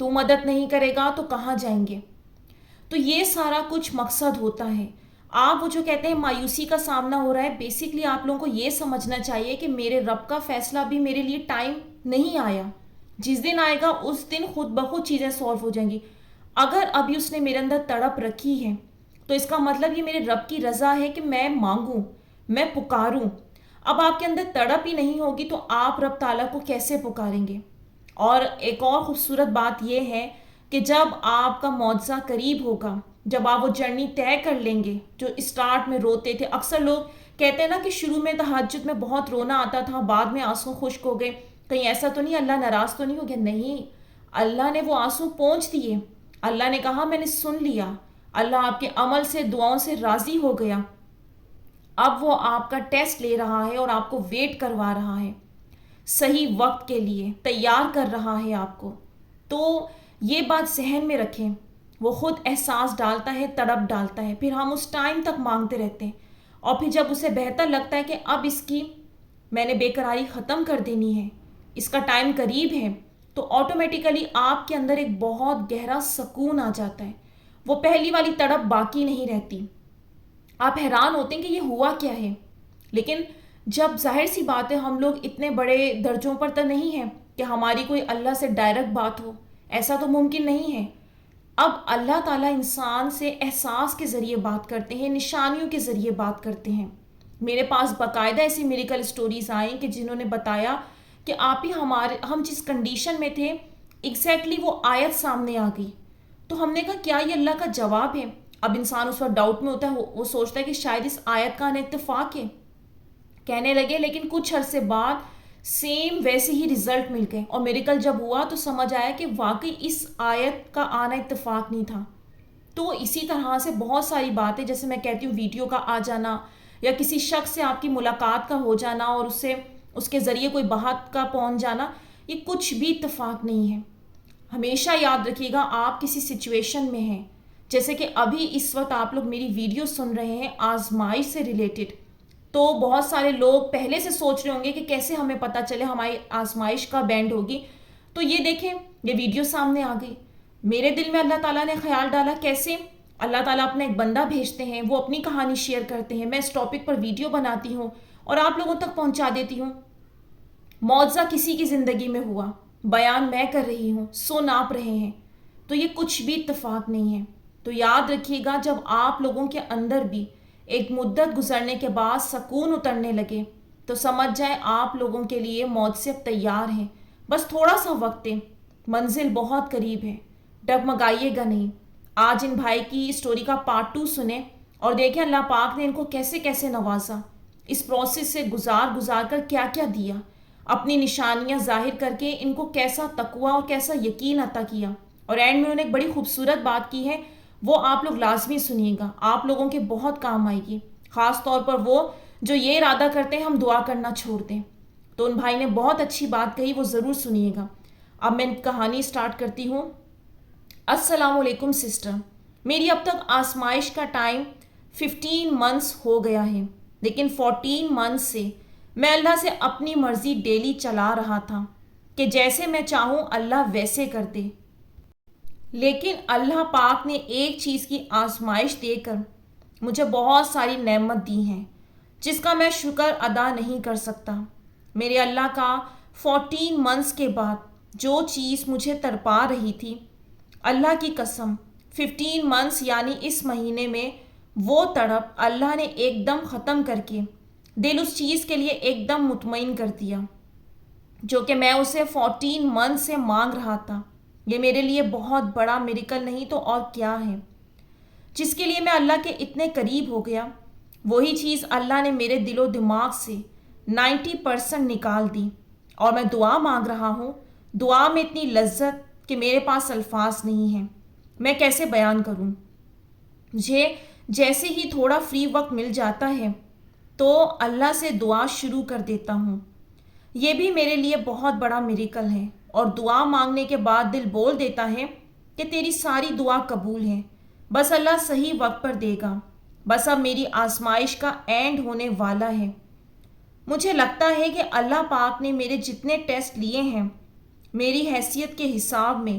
تو مدد نہیں کرے گا تو کہاں جائیں گے؟ تو یہ سارا کچھ مقصد ہوتا ہے. آپ وہ جو کہتے ہیں مایوسی کا سامنا ہو رہا ہے، بیسکلی آپ لوگوں کو یہ سمجھنا چاہیے کہ میرے رب کا فیصلہ بھی میرے لیے ٹائم نہیں آیا. جس دن آئے گا اس دن خود بخود چیزیں سالو ہو جائیں گی. اگر ابھی اس نے میرے اندر تڑپ رکھی ہے تو اس کا مطلب یہ میرے رب کی رضا ہے کہ میں مانگوں، میں پکاروں. اب آپ کے اندر تڑپ ہی نہیں ہوگی تو آپ رب تعالیٰ کو کیسے پکاریں گے؟ اور ایک اور خوبصورت بات یہ ہے کہ جب آپ کا معجزہ قریب ہوگا، جب آپ وہ جرنی طے کر لیں گے، جو اسٹارٹ میں روتے تھے، اکثر لوگ کہتے ہیں نا کہ شروع میں تہجد میں بہت رونا آتا تھا، بعد میں آنسو خشک ہو گئے، کہیں ایسا تو نہیں اللہ ناراض تو نہیں ہو گیا؟ نہیں، اللہ نے وہ آنسو پونچھ دیے. اللہ نے کہا میں نے سن لیا، اللہ آپ کے عمل سے، دعاؤں سے راضی ہو گیا. اب وہ آپ کا ٹیسٹ لے رہا ہے اور آپ کو ویٹ کروا رہا ہے، صحیح وقت کے لیے تیار کر رہا ہے آپ کو. تو یہ بات ذہن میں رکھیں. وہ خود احساس ڈالتا ہے، تڑپ ڈالتا ہے، پھر ہم اس ٹائم تک مانگتے رہتے ہیں، اور پھر جب اسے بہتر لگتا ہے کہ اب اس کی میں نے بے قراری ختم کر دینی ہے، اس کا ٹائم قریب ہے، تو آٹومیٹیکلی آپ کے اندر ایک بہت گہرا سکون آ جاتا ہے. وہ پہلی والی تڑپ باقی نہیں رہتی. آپ حیران ہوتے ہیں کہ یہ ہوا کیا ہے. لیکن جب ظاہر سی بات ہے ہم لوگ اتنے بڑے درجوں پر تو نہیں ہیں کہ ہماری کوئی اللہ سے ڈائریکٹ بات ہو، ایسا تو ممکن نہیں ہے. اب اللہ تعالیٰ انسان سے احساس کے ذریعے بات کرتے ہیں، نشانیوں کے ذریعے بات کرتے ہیں. میرے پاس باقاعدہ ایسی میریکل اسٹوریز آئیں کہ جنہوں نے بتایا کہ آپ ہی ہم جس کنڈیشن میں تھے ایگزیکٹلی وہ آیت سامنے آ گئی. تو ہم نے کہا کیا یہ اللہ کا جواب ہے؟ اب انسان اس وقت ڈاؤٹ میں ہوتا ہے، وہ سوچتا ہے کہ شاید اس آیت کا اتفاق ہے. کہنے لگے، لیکن کچھ عرصے بعد سیم ویسے ہی رزلٹ مل گئے، اور میریکل جب ہوا تو سمجھ آیا کہ واقعی اس آیت کا آنا اتفاق نہیں تھا. تو اسی طرح سے بہت ساری باتیں، جیسے میں کہتی ہوں ویڈیو کا آ جانا، یا کسی شخص سے آپ کی ملاقات کا ہو جانا اور اس کے ذریعے کوئی بات کا پہنچ جانا، یہ کچھ بھی اتفاق نہیں ہے. ہمیشہ یاد رکھیے گا آپ کسی سچویشن میں ہیں، جیسے کہ ابھی اس وقت آپ لوگ میری ویڈیو سن رہے ہیں آزمائش سے ریلیٹڈ، تو بہت سارے لوگ پہلے سے سوچ رہے ہوں گے کہ کیسے ہمیں پتہ چلے ہماری آزمائش کا بینڈ ہوگی. تو یہ دیکھیں، یہ ویڈیو سامنے آ گئی. میرے دل میں اللہ تعالیٰ نے خیال ڈالا، کیسے اللہ تعالیٰ اپنا ایک بندہ بھیجتے ہیں، وہ اپنی کہانی شیئر کرتے ہیں، میں اس ٹاپک پر ویڈیو بناتی ہوں اور آپ لوگوں تک پہنچا دیتی ہوں. معجزہ کسی کی زندگی میں ہوا، بیان میں کر رہی ہوں، سن آپ رہے ہیں، تو یہ کچھ بھی اتفاق نہیں ہے. تو یاد رکھیے گا جب آپ لوگوں کے اندر بھی ایک مدت گزرنے کے بعد سکون اترنے لگے تو سمجھ جائیں آپ لوگوں کے لیے معجزے تیار ہیں. بس تھوڑا سا وقت ہے، منزل بہت قریب ہے، ڈگمگائیے گا نہیں. آج ان بھائی کی اسٹوری کا پارٹ 2 سنیں اور دیکھیں اللہ پاک نے ان کو کیسے کیسے نوازا، اس پروسیس سے گزار کر کیا کیا دیا، اپنی نشانیاں ظاہر کر کے ان کو کیسا تقویٰ اور کیسا یقین عطا کیا. اور اینڈ میں انہوں نے ایک بڑی خوبصورت بات کی ہے، وہ آپ لوگ لازمی سنیے گا، آپ لوگوں کے بہت کام آئے گی، خاص طور پر وہ جو یہ ارادہ کرتے ہیں ہم دعا کرنا چھوڑ دیں. تو ان بھائی نے بہت اچھی بات کہی، وہ ضرور سنیے گا. اب میں کہانی سٹارٹ کرتی ہوں. السلام علیکم سسٹر، میری اب تک آزمائش کا ٹائم 15 منتھس ہو گیا ہے، لیکن 14 منتھس سے میں اللہ سے اپنی مرضی ڈیلی چلا رہا تھا کہ جیسے میں چاہوں اللہ ویسے کر دے. لیکن اللہ پاک نے ایک چیز کی آزمائش دے کر مجھے بہت ساری نعمت دی ہیں جس کا میں شکر ادا نہیں کر سکتا. میرے اللہ کا 14 منتھس کے بعد جو چیز مجھے تڑپا رہی تھی، اللہ کی قسم 15 منتھس یعنی اس مہینے میں وہ تڑپ اللہ نے ایک دم ختم کر کے دل اس چیز کے لیے ایک دم مطمئن کر دیا جو کہ میں اسے 14 منتھ سے مانگ رہا تھا. یہ میرے لیے بہت بڑا میریکل نہیں تو اور کیا ہے. جس کے لیے میں اللہ کے اتنے قریب ہو گیا، وہی چیز اللہ نے میرے دل و دماغ سے 90% نکال دی. اور میں دعا مانگ رہا ہوں، دعا میں اتنی لذت کہ میرے پاس الفاظ نہیں ہیں، میں کیسے بیان کروں. مجھے جیسے ہی تھوڑا فری وقت مل جاتا ہے تو اللہ سے دعا شروع کر دیتا ہوں. یہ بھی میرے لیے بہت بڑا میریکل ہے. اور دعا مانگنے کے بعد دل بول دیتا ہے کہ تیری ساری دعا قبول ہے، بس اللہ صحیح وقت پر دے گا، بس اب میری آزمائش کا اینڈ ہونے والا ہے. مجھے لگتا ہے کہ اللہ پاک نے میرے جتنے ٹیسٹ لیے ہیں میری حیثیت کے حساب میں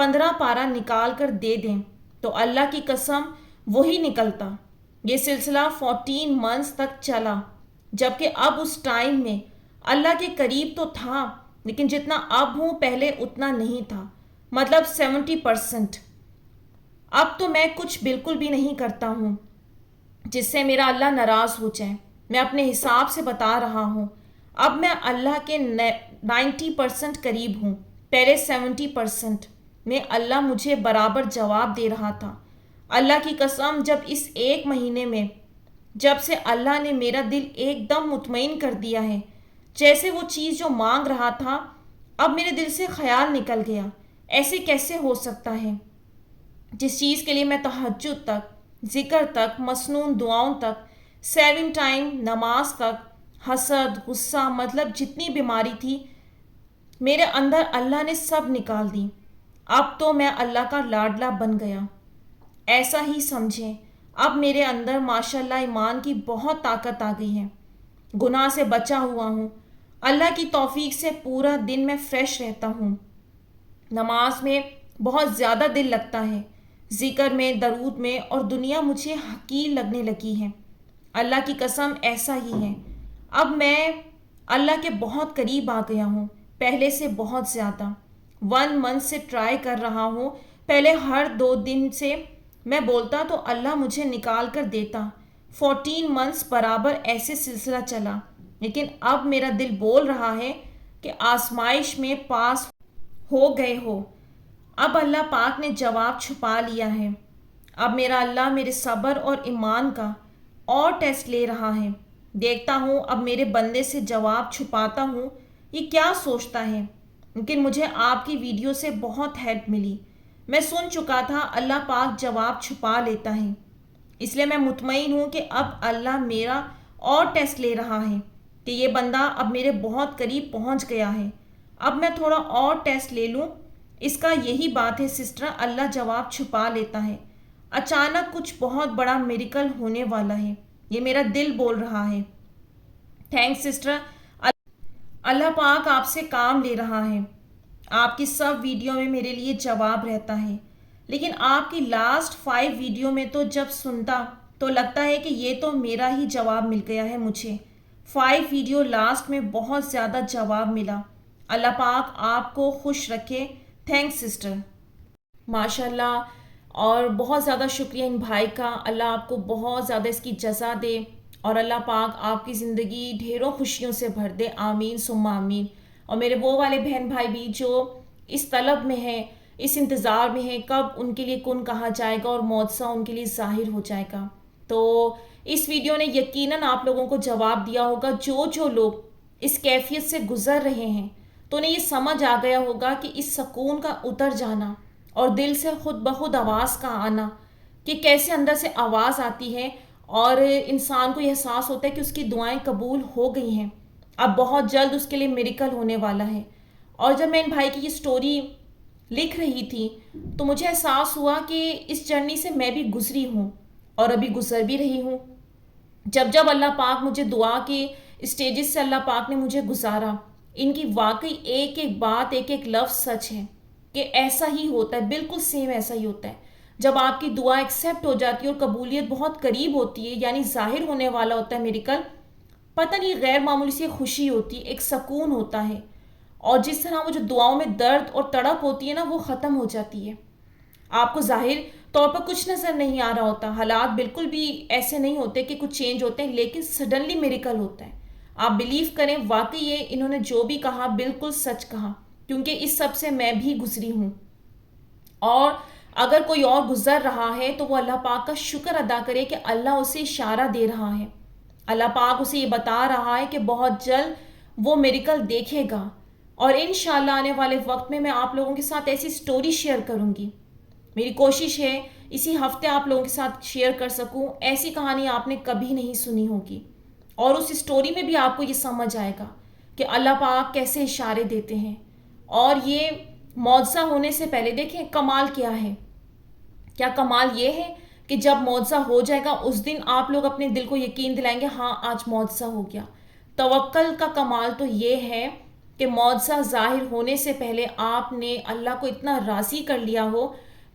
15 پارہ نکال کر دے دیں تو اللہ کی قسم وہی نکلتا۔ یہ سلسلہ 14 منتھس تک چلا، جبکہ اب اس ٹائم میں اللہ کے قریب تو تھا، لیکن جتنا اب ہوں پہلے اتنا نہیں تھا، مطلب 70%۔ اب تو میں کچھ بالکل بھی نہیں کرتا ہوں جس سے میرا اللہ ناراض ہو جائے۔ میں اپنے حساب سے بتا رہا ہوں، اب میں اللہ کے 90% قریب ہوں، پہلے 70% میں اللہ مجھے برابر جواب دے رہا تھا۔ اللہ کی قسم جب اس 1 مہینے میں جب سے اللہ نے میرا دل ایک دم مطمئن کر دیا ہے، جیسے وہ چیز جو مانگ رہا تھا اب میرے دل سے خیال نکل گیا۔ ایسے کیسے ہو سکتا ہے؟ جس چیز کے لیے میں تہجد تک، ذکر تک، مسنون دعاؤں تک، 7 ٹائم نماز تک، حسد، غصہ، مطلب جتنی بیماری تھی میرے اندر اللہ نے سب نکال دی۔ اب تو میں اللہ کا لاڈلا بن گیا۔ ایسا ہی سمجھیں، اب میرے اندر ماشاءاللہ ایمان کی بہت طاقت آ گئی ہے، گناہ سے بچا ہوا ہوں۔ اللہ کی توفیق سے پورا دن میں فریش رہتا ہوں، نماز میں بہت زیادہ دل لگتا ہے، ذکر میں، درود میں، اور دنیا مجھے حقیر لگنے لگی ہے۔ اللہ کی قسم ایسا ہی ہے۔ اب میں اللہ کے بہت قریب آ گیا ہوں، پہلے سے بہت زیادہ۔ 1 منتھ سے ٹرائی کر رہا ہوں، پہلے ہر 2 دن سے میں بولتا تو اللہ مجھے نکال کر دیتا۔ 14 منتھس برابر ایسے سلسلہ چلا، لیکن اب میرا دل بول رہا ہے کہ آزمائش میں پاس ہو گئے ہو۔ اب اللہ پاک نے جواب چھپا لیا ہے۔ اب میرا اللہ میرے صبر اور ایمان کا اور ٹیسٹ لے رہا ہے۔ دیکھتا ہوں اب میرے بندے سے جواب چھپاتا ہوں یہ کیا سوچتا ہے، لیکن مجھے آپ کی ویڈیو سے بہت ہیلپ ملی۔ میں سن چکا تھا اللہ پاک جواب چھپا لیتا ہے، اس لیے میں مطمئن ہوں کہ اب اللہ میرا اور ٹیسٹ لے رہا ہے کہ یہ بندہ اب میرے بہت قریب پہنچ گیا ہے۔ اب میں تھوڑا اور ٹیسٹ لے لوں۔ اس کا یہی بات ہے سسٹر، اللہ جواب چھپا لیتا ہے۔ اچانک کچھ بہت بڑا میریکل ہونے والا ہے، یہ میرا دل بول رہا ہے۔ تھینکس سسٹر، اللہ پاک آپ سے کام لے رہا ہے۔ آپ کی سب ویڈیو میں میرے لیے جواب رہتا ہے، لیکن آپ کی لاسٹ 5 ویڈیو میں تو جب سنتا تو لگتا ہے کہ یہ تو میرا ہی جواب مل گیا ہے مجھے۔ 5 ویڈیو لاسٹ میں بہت زیادہ جواب ملا۔ اللہ پاک آپ کو خوش رکھے۔ تھینکس سسٹر، ماشاءاللہ، اور بہت زیادہ شکریہ ان بھائی کا۔ اللہ آپ کو بہت زیادہ اس کی جزا دے، اور اللہ پاک آپ کی زندگی ڈھیروں خوشیوں سے بھر دے۔ آمین ثم آمین۔ اور میرے وہ والے بہن بھائی بھی جو اس طلب میں ہیں، اس انتظار میں ہیں کب ان کے لیے کن کہا جائے گا اور معجزہ ان کے لیے ظاہر ہو جائے گا، تو اس ویڈیو نے یقیناً آپ لوگوں کو جواب دیا ہوگا۔ جو لوگ اس کیفیت سے گزر رہے ہیں تو انہیں یہ سمجھ آ گیا ہوگا کہ اس سکون کا اتر جانا اور دل سے خود بخود آواز کا آنا، کہ کیسے اندر سے آواز آتی ہے اور انسان کو یہ احساس ہوتا ہے کہ اس کی دعائیں قبول ہو گئی ہیں، اب بہت جلد اس کے لیے میریکل ہونے والا ہے۔ اور جب میں ان بھائی کی یہ سٹوری لکھ رہی تھی تو مجھے احساس ہوا کہ اس جرنی سے میں بھی گزری ہوں اور ابھی گزر بھی رہی ہوں۔ جب اللہ پاک مجھے دعا کے اسٹیجز سے اللہ پاک نے مجھے گزارا، ان کی واقعی ایک ایک بات، ایک ایک لفظ سچ ہے کہ ایسا ہی ہوتا ہے، بالکل سیم ایسا ہی ہوتا ہے۔ جب آپ کی دعا ایکسیپٹ ہو جاتی ہے اور قبولیت بہت قریب ہوتی ہے، یعنی ظاہر ہونے والا ہوتا ہے میریکل، پتہ نہیں غیر معمولی سی خوشی ہوتی ہے، ایک سکون ہوتا ہے، اور جس طرح وہ جو دعاؤں میں درد اور تڑپ ہوتی ہے نا، وہ ختم ہو جاتی ہے۔ آپ کو ظاہر طور پر کچھ نظر نہیں آ رہا ہوتا، حالات بالکل بھی ایسے نہیں ہوتے کہ کچھ چینج ہوتے ہیں، لیکن سڈنلی میریکل ہوتا ہے۔ آپ بلیو کریں، واقعی یہ انہوں نے جو بھی کہا بالکل سچ کہا، کیونکہ اس سب سے میں بھی گزری ہوں۔ اور اگر کوئی اور گزر رہا ہے تو وہ اللہ پاک کا شکر ادا کرے کہ اللہ اسے اشارہ دے رہا ہے، اللہ پاک اسے یہ بتا رہا ہے کہ بہت جلد وہ میریکل دیکھے گا۔ اور انشاءاللہ آنے والے وقت میں آپ لوگوں کے ساتھ ایسی سٹوری شیئر کروں گی۔ میری کوشش ہے اسی ہفتے آپ لوگوں کے ساتھ شیئر کر سکوں، ایسی کہانی آپ نے کبھی نہیں سنی ہوگی، اور اس سٹوری میں بھی آپ کو یہ سمجھ آئے گا کہ اللہ پاک کیسے اشارے دیتے ہیں۔ اور یہ معجزہ ہونے سے پہلے دیکھیں کمال کیا ہے، کیا کمال یہ ہے کہ جب معجزہ ہو جائے گا اس دن آپ لوگ اپنے دل کو یقین دلائیں گے، ہاں آج معجزہ ہو گیا۔ توکل کا کمال تو یہ ہے کہ معجزہ ظاہر ہونے سے پہلے آپ نے اللہ کو اتنا راضی کر لیا ہو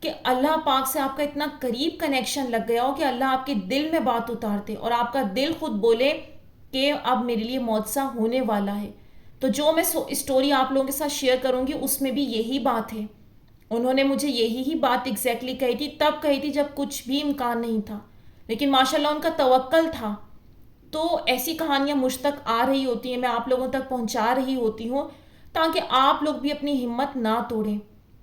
کہ اللہ پاک سے آپ کا اتنا قریب کنیکشن لگ گیا ہو کہ اللہ آپ کے دل میں بات اتارتے اور آپ کا دل خود بولے کہ اب میرے لیے معجزہ ہونے والا ہے. تو جو میں اسٹوری آپ لوگوں کے ساتھ شیئر کروں گی اس میں بھی یہی بات ہے. انہوں نے مجھے یہی بات ایگزیکٹلی کہی تھی، تب کہی تھی جب کچھ بھی امکان نہیں تھا، لیکن ماشاءاللہ ان کا توکل تھا. تو ایسی کہانیاں مجھ تک آ رہی ہوتی ہیں، میں آپ لوگوں تک پہنچا رہی ہوتی ہوں تاکہ آپ لوگ بھی اپنی ہمت نہ توڑیں،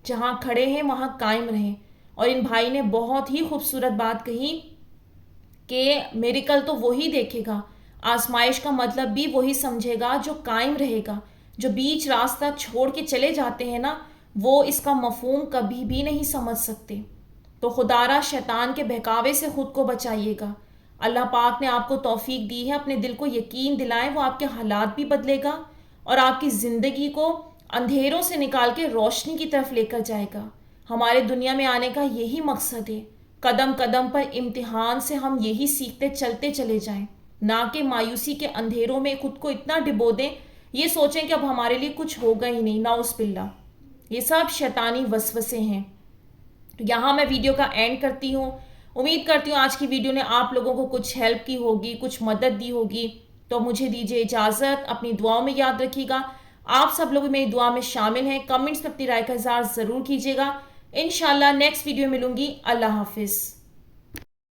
جہاں کھڑے ہیں وہاں قائم رہیں. اور ان بھائی نے بہت ہی خوبصورت بات کہی کہ میریکل تو وہی دیکھے گا، آزمائش کا مطلب بھی وہی سمجھے گا جو قائم رہے گا. جو بیچ راستہ چھوڑ کے چلے جاتے ہیں نا، وہ اس کا مفہوم کبھی بھی نہیں سمجھ سکتے. تو خدارا شیطان کے بہکاوے سے خود کو بچائیے گا. اللہ پاک نے آپ کو توفیق دی ہے، اپنے دل کو یقین دلائیں، وہ آپ کے حالات بھی بدلے گا اور آپ کی زندگی کو اندھیروں سے نکال کے روشنی کی طرف لے کر جائے گا. ہمارے دنیا میں آنے کا یہی مقصد ہے. قدم قدم پر امتحان سے ہم یہی سیکھتے چلتے چلے جائیں، نہ کہ مایوسی کے اندھیروں میں خود کو اتنا ڈبو دیں، یہ سوچیں کہ اب ہمارے لیے کچھ ہوگا ہی نہیں، نعوذ باللہ. یہ سب شیطانی وسوسے ہیں. یہاں میں ویڈیو کا اینڈ کرتی ہوں. امید کرتی ہوں آج کی ویڈیو نے آپ لوگوں کو کچھ ہیلپ کی ہوگی، کچھ مدد دی ہوگی. تو مجھے دیجیے اجازت، اپنی دعاؤں میں یاد رکھیے گا. آپ سب لوگ میری دعا میں شامل ہیں. کمنٹس میں اپنی رائے کا اظہار ضرور کیجیے گا. انشاءاللہ نیکسٹ ویڈیو ملوں گی. اللہ حافظ.